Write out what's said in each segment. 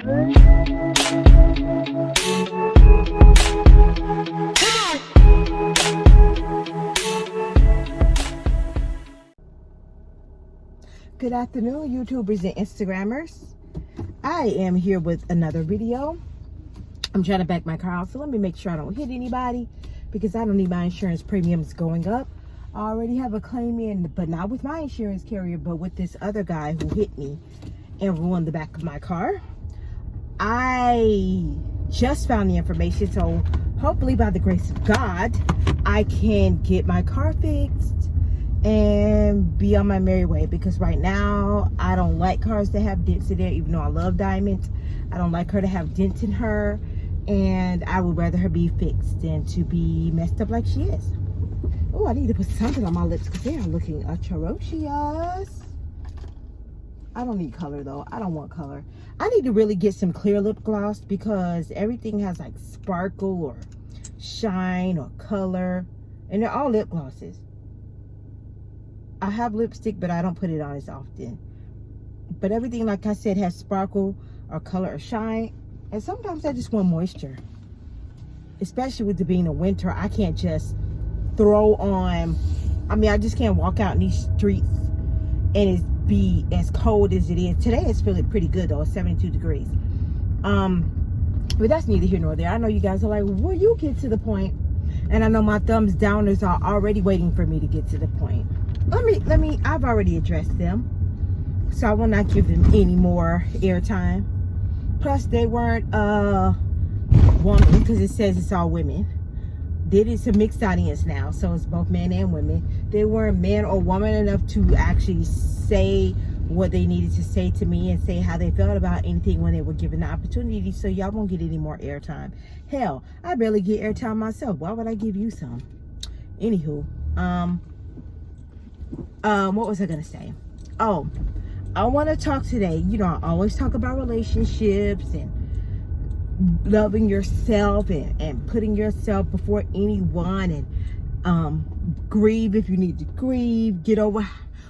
Good afternoon, YouTubers and Instagrammers. I am here with another video. I'm trying to back my car out, so let me make sure I don't hit anybody because I don't need my insurance premiums going up. I already have a claim in, but not with my insurance carrier, but with this other guy who hit me and ruined the back of my car. I just found the information, so hopefully by the grace of God, I can get my car fixed and be on my merry way, because right now I don't like cars that have dents in there. Even though I love diamonds, I don't like her to have dents in her, and I would rather her be fixed than to be messed up like she is. Oh, I need to put something on my lips because they are looking atrocious. I don't need color though. I don't want color. I need to really get some clear lip gloss because everything has like sparkle or shine or color, and they're all lip glosses. I have lipstick, but I don't put it on as often. But everything, like I said, has sparkle or color or shine. And sometimes I just want moisture. Especially with it being a winter, I can't just throw on. I mean, I just can't walk out in these streets and it be as cold as it is. Today it's feeling pretty good though. It's 72 degrees. But that's neither here nor there. I know you guys are like, will you get to the point? And I know my thumbs downers are already waiting for me to get to the point. Let me, I've already addressed them, so I will not give them any more airtime. Plus, they weren't woman, because it says it's all women. It's a mixed audience now, so it's both men and women. They weren't man or woman enough to actually say what they needed to say to me and say how they felt about anything when they were given the opportunity, so y'all won't get any more airtime. Hell, I barely get airtime myself. Why would I give you some? Anywho, what was I gonna say? Oh, I want to talk today. You know, I always talk about relationships and loving yourself and putting yourself before anyone, and grieve if you need to grieve, get over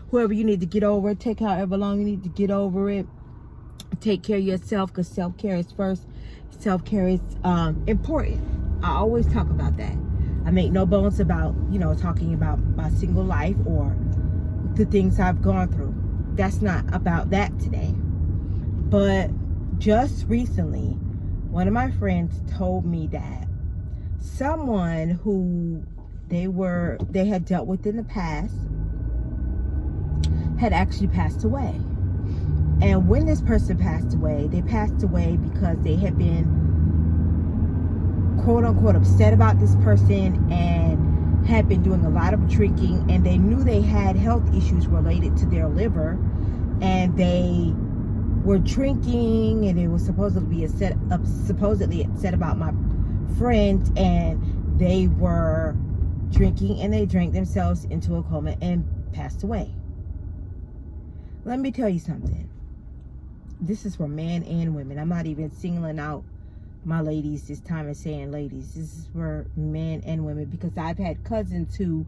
whoever you need to get over, take however long you need to get over it, take care of yourself, because self-care is first. Self-care is important. I always talk about that. I make no bones about, you know, talking about my single life or the things I've gone through. That's not about that today. But just recently, one of my friends told me that someone who they had dealt with in the past had actually passed away. And when this person passed away, they passed away because they had been quote unquote upset about this person and had been doing a lot of drinking, and they knew they had health issues related to their liver, and they were drinking, and they were supposedly upset about my friend, and they were drinking and they drank themselves into a coma and passed away. Let me tell you something. This is for men and women. I'm not even singling out my ladies this time and saying ladies. This is for men and women, because I've had cousins who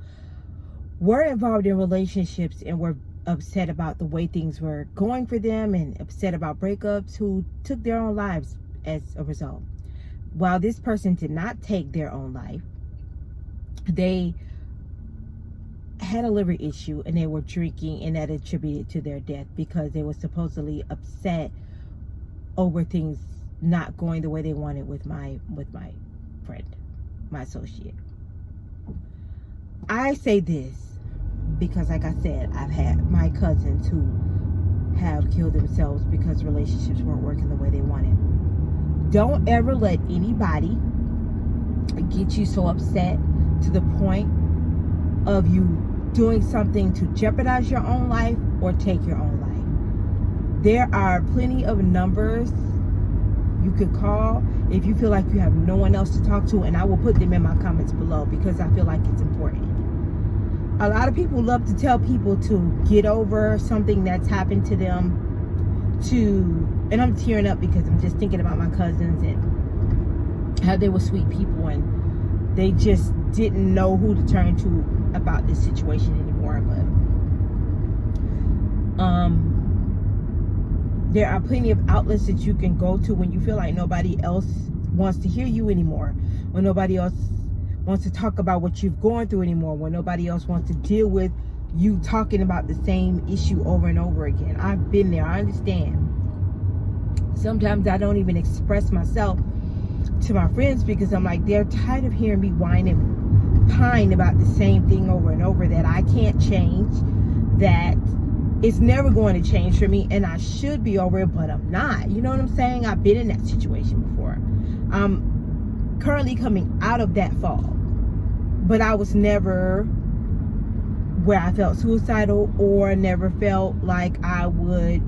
were involved in relationships and were upset about the way things were going for them and upset about breakups, who took their own lives as a result. While this person did not take their own life, they had a liver issue and they were drinking, and that attributed to their death because they were supposedly upset over things not going the way they wanted with my friend, my associate. I say this because, like I said, I've had my cousins who have killed themselves because relationships weren't working the way they wanted. Don't ever let anybody get you so upset to the point of you doing something to jeopardize your own life or take your own life. There are plenty of numbers you can call if you feel like you have no one else to talk to, and I will put them in my comments below because I feel like it's important. A lot of people love to tell people to get over something that's happened to them, and I'm tearing up because I'm just thinking about my cousins and how they were sweet people and they just didn't know who to turn to about this situation anymore. But There are plenty of outlets that you can go to when you feel like nobody else wants to hear you anymore, when nobody else wants to talk about what you've gone through anymore, when nobody else wants to deal with you talking about the same issue over and over again. I've been there. I understand. Sometimes I don't even express myself to my friends because I'm like, they're tired of hearing me whine and pine about the same thing over and over, that I can't change, that it's never going to change for me, and I should be over it, but I'm not. You know what I'm saying? I've been in that situation before. I'm currently coming out of that fall, but I was never where I felt suicidal or never felt like I would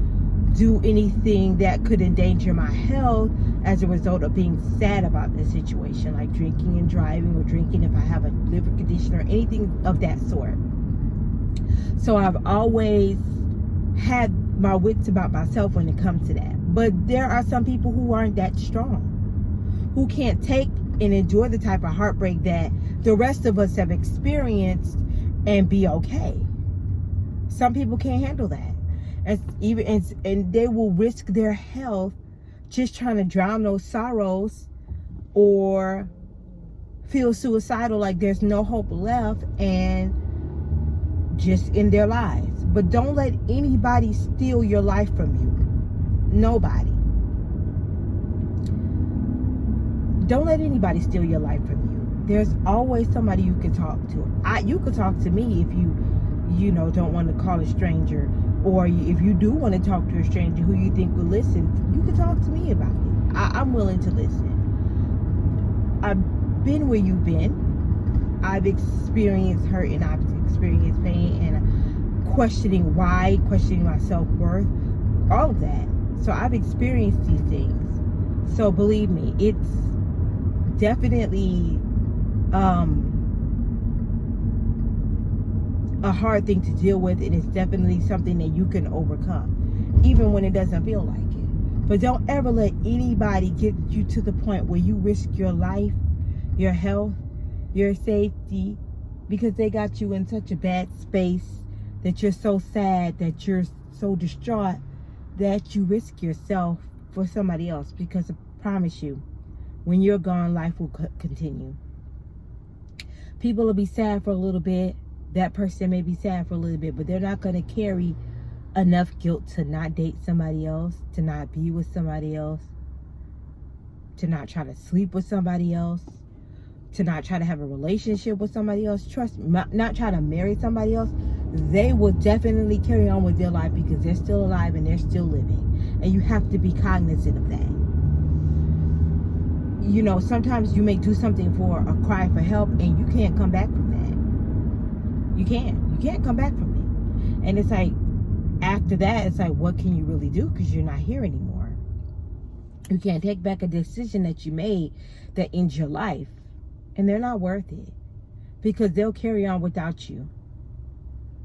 do anything that could endanger my health as a result of being sad about the situation, like drinking and driving, or drinking if I have a liver condition or anything of that sort. So I've always had my wits about myself when it comes to that. But there are some people who aren't that strong, who can't take and endure the type of heartbreak that the rest of us have experienced and be okay. Some people can't handle that. And they will risk their health just trying to drown those sorrows, or feel suicidal, like there's no hope left, and just end their lives. But don't let anybody steal your life from you. Nobody. Don't let anybody steal your life from you. There's always somebody you can talk to. You could talk to me if you don't want to call a stranger, or if you do want to talk to a stranger who you think will listen. You can talk to me about it. I'm willing to listen. I've been where you've been. I've experienced hurt, and I've experienced pain, and questioning why, questioning my self-worth, all of that. So I've experienced these things. So believe me, it's definitely a hard thing to deal with, and it's definitely something that you can overcome, even when it doesn't feel like it. But don't ever let anybody get you to the point where you risk your life, your health, your safety, because they got you in such a bad space that you're so sad, that you're so distraught, that you risk yourself for somebody else. Because I promise you, when you're gone, life will continue. People will be sad for a little bit. That person may be sad for a little bit, but they're not going to carry enough guilt to not date somebody else, to not be with somebody else, to not try to sleep with somebody else, to not try to have a relationship with somebody else. Trust me, not try to marry somebody else. They will definitely carry on with their life because they're still alive and they're still living. And you have to be cognizant of that. You know, sometimes you may do something for a cry for help, and you can't come back from that. You can't come back from it. And it's like, after that, it's like, what can you really do? Because you're not here anymore. You can't take back a decision that you made that ends your life. And they're not worth it. Because they'll carry on without you.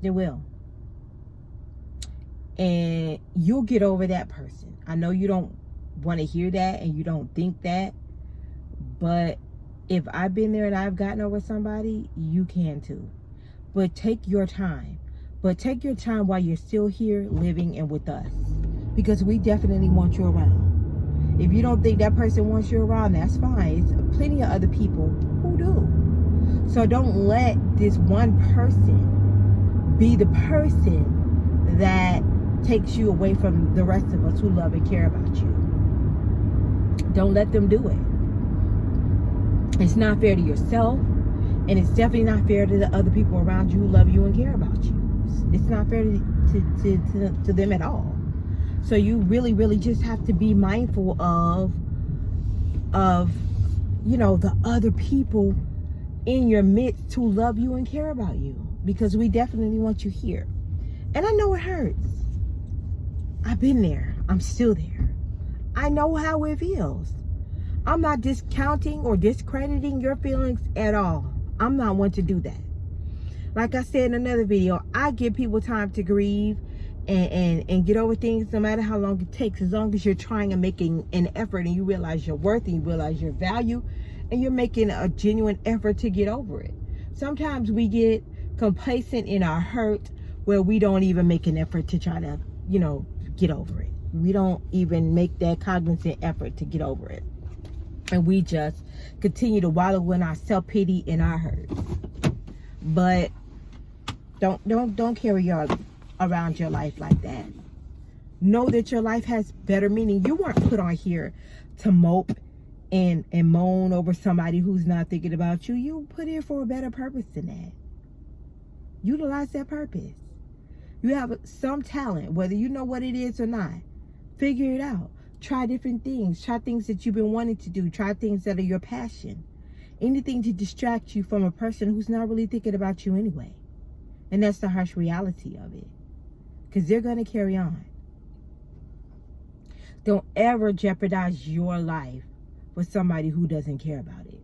They will. And you'll get over that person. I know you don't want to hear that, and you don't think that. But if I've been there and I've gotten over somebody, you can too. But take your time. But take your time while you're still here, living and with us. Because we definitely want you around. If you don't think that person wants you around, that's fine. It's plenty of other people who do. So don't let this one person be the person that takes you away from the rest of us who love and care about you. Don't let them do it. It's not fair to yourself, and it's definitely not fair to the other people around you who love you and care about you. It's not fair to them at all. So you really, really just have to be mindful of the other people in your midst who love you and care about you, because we definitely want you here. And I know it hurts. I've been there. I'm still there. I know how it feels. I'm not discounting or discrediting your feelings at all. I'm not one to do that. Like I said in another video, I give people time to grieve and get over things, no matter how long it takes, as long as you're trying and making an effort, and you realize your worth, and you realize your value, and you're making a genuine effort to get over it. Sometimes we get complacent in our hurt, where we don't even make an effort to try to, get over it. We don't even make that cognizant effort to get over it. And we just continue to wallow in our self-pity and our hurt. But don't carry around your life like that. Know that your life has better meaning. You weren't put on here to mope and moan over somebody who's not thinking about you. You put here for a better purpose than that. Utilize that purpose. You have some talent, whether you know what it is or not. Figure it out. Try different things. Try things that you've been wanting to do. Try things that are your passion. Anything to distract you from a person who's not really thinking about you anyway. And that's the harsh reality of it. Because they're going to carry on. Don't ever jeopardize your life for somebody who doesn't care about it.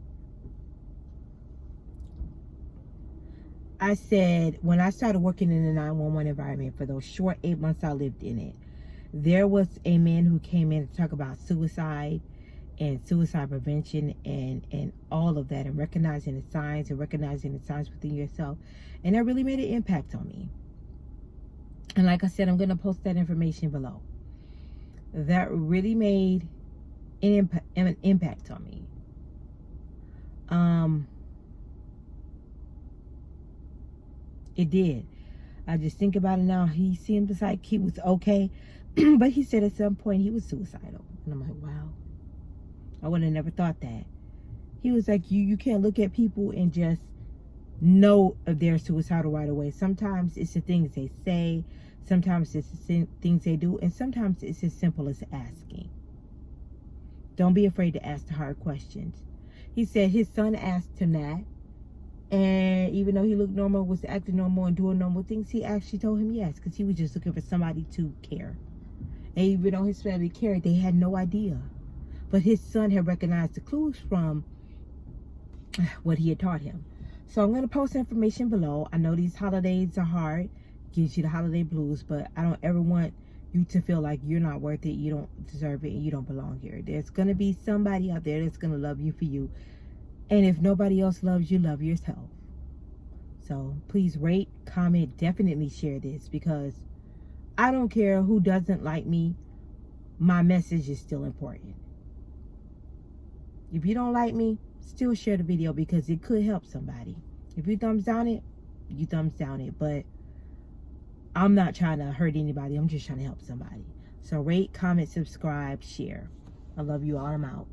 I said, when I started working in the 911 environment, for those short 8 months I lived in it, there was a man who came in to talk about suicide and suicide prevention and all of that, and recognizing the signs within yourself. And that really made an impact on me. And like I said, I'm going to post that information below. That really made an impact on me. It did. I just think about it now. He seemed like he was okay. But he said at some point he was suicidal. And I'm like, wow. I would have never thought that. He was like, you can't look at people and just know if they're suicidal right away. Sometimes it's the things they say. Sometimes it's the things they do. And sometimes it's as simple as asking. Don't be afraid to ask the hard questions. He said his son asked him that. And even though he looked normal, was acting normal and doing normal things, he actually told him yes. Because he was just looking for somebody to care. And even though his family cared, they had no idea. But his son had recognized the clues from what he had taught him. So I'm going to post information below. I know these holidays are hard. Gives you the holiday blues. But I don't ever want you to feel like you're not worth it. You don't deserve it. And you don't belong here. There's going to be somebody out there that's going to love you for you. And if nobody else loves you, love yourself. So please rate, comment, definitely share this. Because I don't care who doesn't like me. My message is still important. If you don't like me, still share the video because it could help somebody. If you thumbs down it, you thumbs down it. But I'm not trying to hurt anybody. I'm just trying to help somebody. So rate, comment, subscribe, share. I love you all. I'm out.